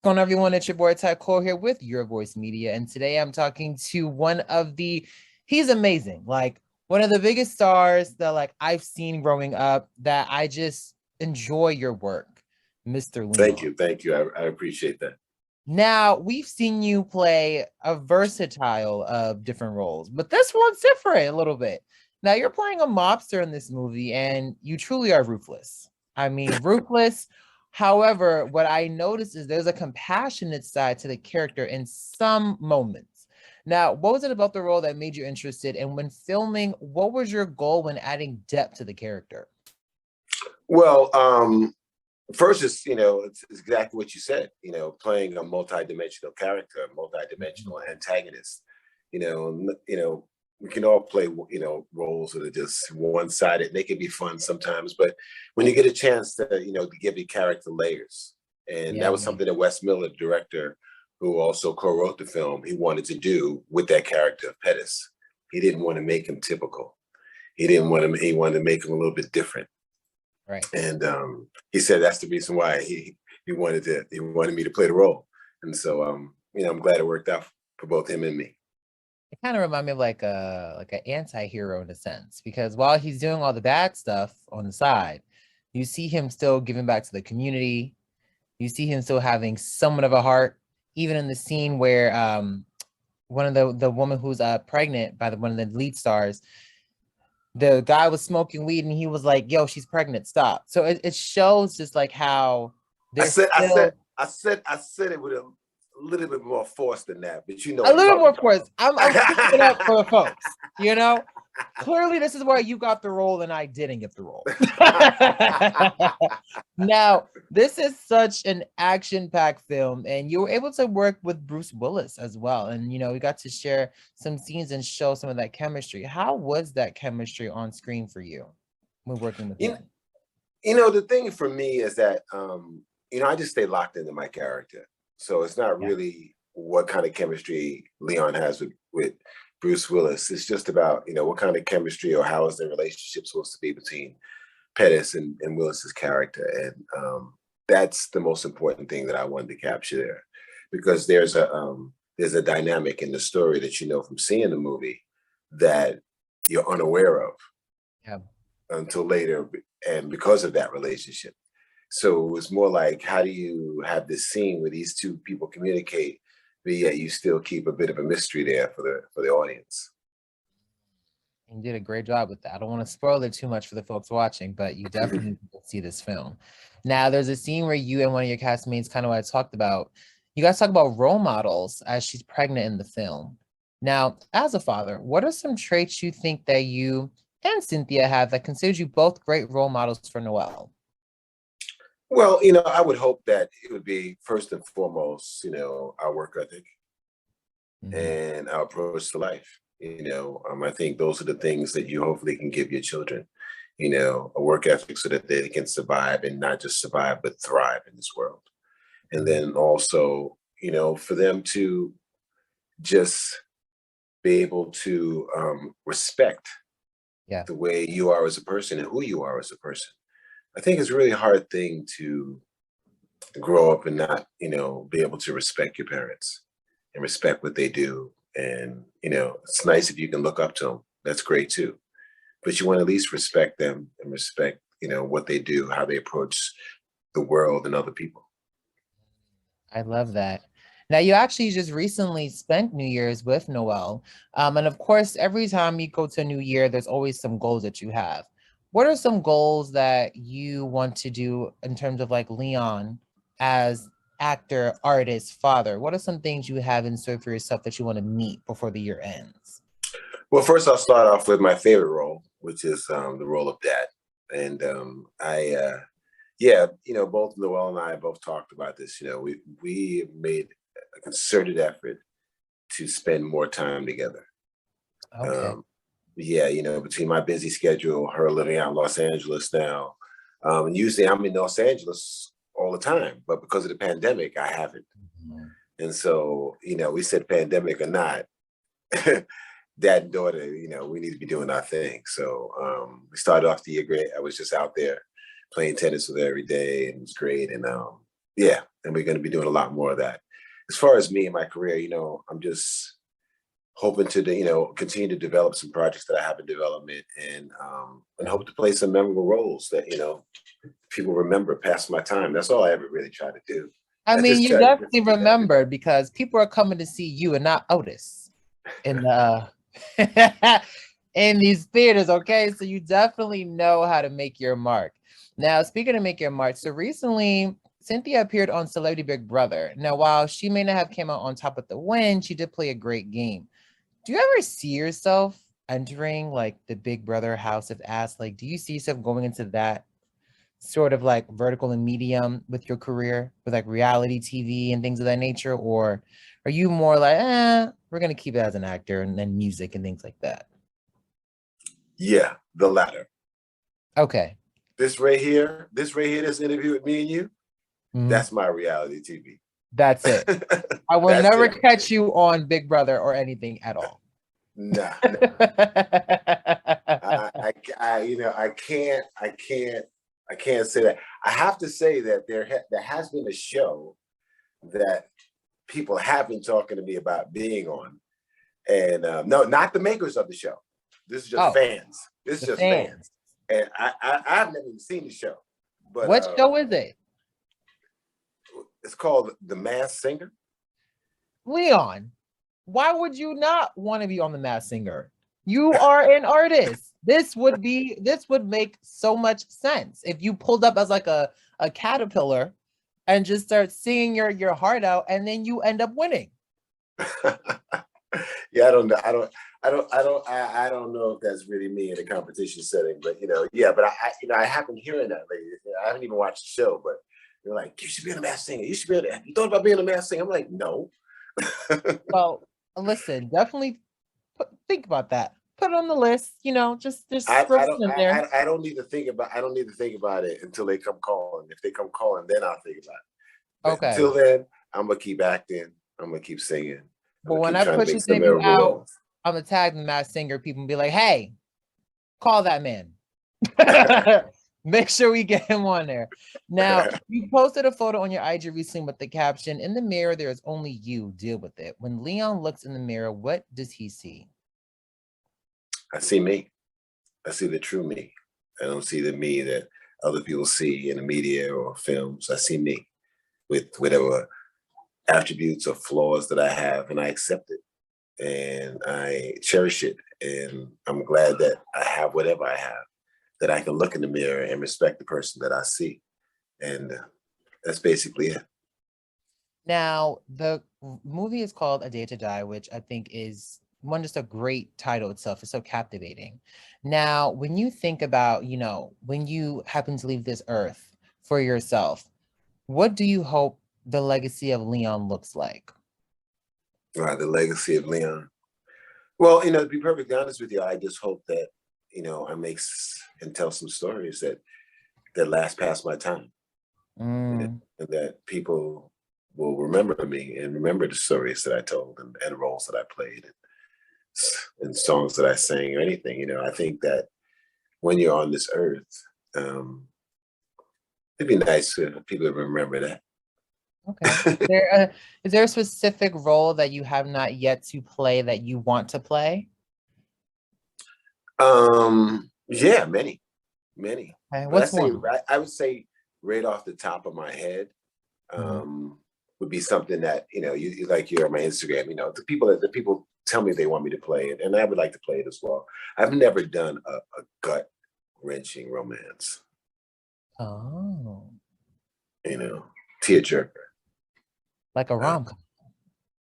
What's going on, everyone? It's your boy Ty Cole here with Your Voice Media, and today I'm talking to he's amazing, like one of the biggest stars that I've seen growing up. That I just enjoy your work, Mr. Thank Leon. you. Thank you. I appreciate that. Now we've seen you play a versatile of different roles, but this one's different a little bit. Now you're playing a mobster in this movie, and you truly are ruthless. I mean, ruthless. However, what I noticed is there's a compassionate side to the character in some moments. Now, what was it about the role that made you interested? And when filming, what was your goal when adding depth to the character? Well, first is it's exactly what you said. Playing a multi-dimensional character, a multi-dimensional antagonist. We can all play roles that are just one-sided. They can be fun sometimes, but when you get a chance to give your character layers, and that Yeah. was something that Wes Miller, the director, who also co-wrote the film, he wanted to do with that character of Pettis. He didn't want to make him typical. He wanted to make him a little bit different. Right. And he said that's the reason why he wanted me to play the role. And so I'm glad it worked out for both him and me. It kind of reminded me of like an anti-hero in a sense, because while he's doing all the bad stuff on the side, you see him still giving back to the community. You see him still having somewhat of a heart, even in the scene where one of the woman who's pregnant by one of the lead stars, the guy was smoking weed and he was like, "Yo, she's pregnant, stop." So it shows just like how I there's said I said still I said I said it with a little bit more force than that, but you know a what I'm little more talking force. I'm keeping it up about. for the folks, you know. Clearly, this is why you got the role and I didn't get the role. Now, this is such an action-packed film, and you were able to work with Bruce Willis as well. And we got to share some scenes and show some of that chemistry. How was that chemistry on screen for you when working with you, him? the thing for me is that I just stay locked into my character. So it's not Yeah. really what kind of chemistry Leon has with Bruce Willis. It's just about, what kind of chemistry or how is the relationship supposed to be between Pettis and Willis's character. And that's the most important thing that I wanted to capture there. Because there's a dynamic in the story that from seeing the movie that you're unaware of Yeah. until later, and because of that relationship. So it was more like, how do you have this scene where these two people communicate, but yet you still keep a bit of a mystery there for the audience. You did a great job with that. I don't want to spoil it too much for the folks watching, but you definitely need to see this film. Now, there's a scene where you and one of your castmates, kind of what I talked about, you guys talk about role models as she's pregnant in the film. Now, as a father, what are some traits you think that you and Cynthia have that considers you both great role models for Noelle? Well, I would hope that it would be first and foremost, our work ethic Mhm. and our approach to life. I think those are the things that you hopefully can give your children, a work ethic so that they can survive, and not just survive, but thrive in this world. And Mhm. then also, for them to just be able to respect Yeah. the way you are as a person and who you are as a person. I think it's a really hard thing to grow up and not, be able to respect your parents and respect what they do. And, it's nice if you can look up to them. That's great too. But you want to at least respect them and respect, what they do, how they approach the world and other people. I love that. Now, you actually just recently spent New Year's with Noelle. And of course, every time you go to a new year, there's always some goals that you have. What are some goals that you want to do in terms of like Leon as actor, artist, father? What are some things you have in store for yourself that you want to meet before the year ends? Well, first I'll start off with my favorite role, which is the role of dad. And yeah, both Noel and I both talked about this. We made a concerted effort to spend more time together. Okay. Um, yeah, between my busy schedule, her living out in Los Angeles now, and usually I'm in Los Angeles all the time, but because of the pandemic, I haven't. Mhm. And so, we said pandemic or not, dad and daughter, we need to be doing our thing. So we started off the year great. I was just out there playing tennis with her every day, and it was great. And yeah, and we're going to be doing a lot more of that. As far as me and my career, I'm just hoping to, continue to develop some projects that I have in development, and hope to play some memorable roles that, people remember past my time. That's all I ever really try to do. I mean, you definitely remembered because people are coming to see you and not Otis in the in these theaters, okay? So you definitely know how to make your mark. Now, speaking of make your mark, so recently Cynthia appeared on Celebrity Big Brother. Now, while she may not have came out on top of the win, she did play a great game. Do you ever see yourself entering like the Big Brother House of Ass? Like, do you see yourself going into that sort of like vertical and medium with your career, with like reality TV and things of that nature? Or are you more like, we're going to keep it as an actor and then music and things like that? Yeah, the latter. Okay. This right here, this interview with me and you, that's my reality TV. That's it. I will never catch you on Big Brother or anything at all. Nah. I can't say that. I have to say that there has been a show that people have been talking to me about being on, and no, not the makers of the show. This is just fans. This is just fans. And I've never even seen the show. But what show is it? It's called The Masked Singer. Leon, why would you not want to be on The Masked Singer? You are an artist. This would make so much sense if you pulled up as like a caterpillar and just start singing your heart out, and then you end up winning. Yeah, I don't know. I don't know if that's really me in a competition setting, but but I have been hearing that lately. I haven't even watched the show, but they're like, you should be on The Masked Singer. You should be on. You thought about being a Masked Singer? I'm like, no. Well, listen, definitely think about that. Put it on the list. Just I don't need to think about it until they come calling. If they come calling, then I'll think about it. But okay. Until then, I'm gonna keep acting. I'm gonna keep singing. But when I put your debut out, I'm gonna tag The Masked Singer. People and be like, "Hey, call that man." Make sure we get him on there. Now, you posted a photo on your IG recently with the caption, "In the mirror, there is only you. Deal with it." When Leon looks in the mirror, what does he see? I see me. I see the true me. I don't see the me that other people see in the media or films. I see me with whatever attributes or flaws that I have, and I accept it and I cherish it. And I'm glad that I have whatever I have, that I can look in the mirror and respect the person that I see. And that's basically it. Now, the movie is called A Day to Die, which I think is just a great title itself. It's so captivating. Now, when you think about, when you happen to leave this earth for yourself, what do you hope the legacy of Leon looks like? The legacy of Leon. Well, to be perfectly honest with you, I just hope that, I make and tell some stories that last past my time. And that people will remember me and remember the stories that I told and roles that I played and songs that I sang or anything. I think that when you're on this earth, it'd be nice for people to remember that. Okay. Is there a specific role that you have not yet to play that you want to play? Yeah, many. Okay, what's one? I would say right off the top of my head, would be something that, you like you're on my Instagram, the people tell me they want me to play it, and I would like to play it as well. I've never done a gut wrenching romance. Oh. Tearjerker. Like a rom-com.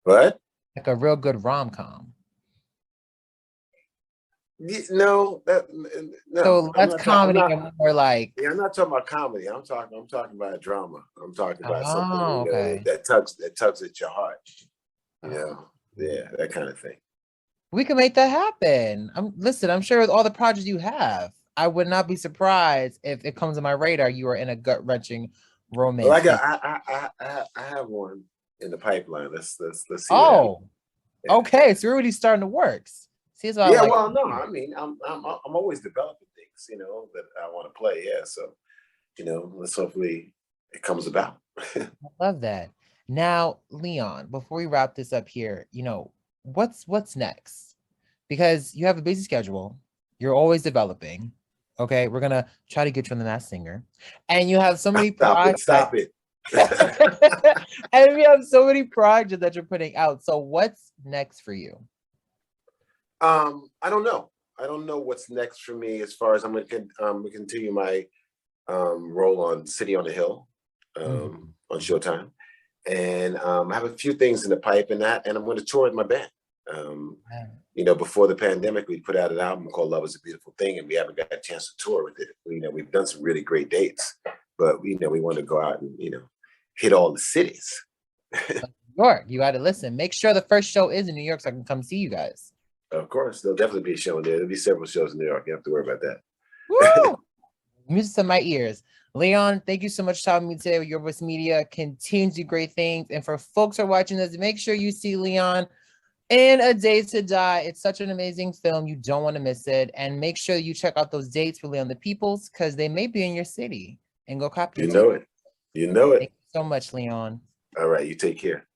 What? Like a real good rom-com. No. So that's comedy and more like. Yeah, I'm not talking about comedy. I'm talking about drama. I'm talking about something that tugs at your heart. Yeah, that kind of thing. We can make that happen. I'm sure with all the projects you have, I would not be surprised if it comes on my radar you are in a gut wrenching romance. Well, I have one in the pipeline. Let's see. Oh, okay. So we're already starting to work. See, well, no, I mean, I'm always developing things, that I want to play. Yeah, so let's hopefully it comes about. I love that. Now, Leon, before we wrap this up here, what's next? Because you have a busy schedule, you're always developing. Okay, we're gonna try to get you on the Masked Singer, and you have so many Stop it! projects. Stop it! And we have so many projects that you're putting out. So, what's next for you? I don't know. I don't know what's next for me as far as I'm going to continue my role on City on the Hill on Showtime, and I have a few things in the pipe and that, and I'm going to tour with my band. Before the pandemic, we put out an album called "Love Is a Beautiful Thing," and we haven't got a chance to tour with it. We've done some really great dates, but we want to go out and hit all the cities. New York, you got to listen. Make sure the first show is in New York so I can come see you guys. Of course, there'll definitely be a show in there. There'll be several shows in New York. You have to worry about that. Woo! Music to my ears. Leon, thank you so much for having me today with Your Voice Media. Continue to do great things. And for folks who are watching this, make sure you see Leon in A Day to Die. It's such an amazing film. You don't want to miss it. And make sure you check out those dates for Leon the Peoples because they may be in your city. And go copy it. You know it. Thank you so much, Leon. All right. You take care.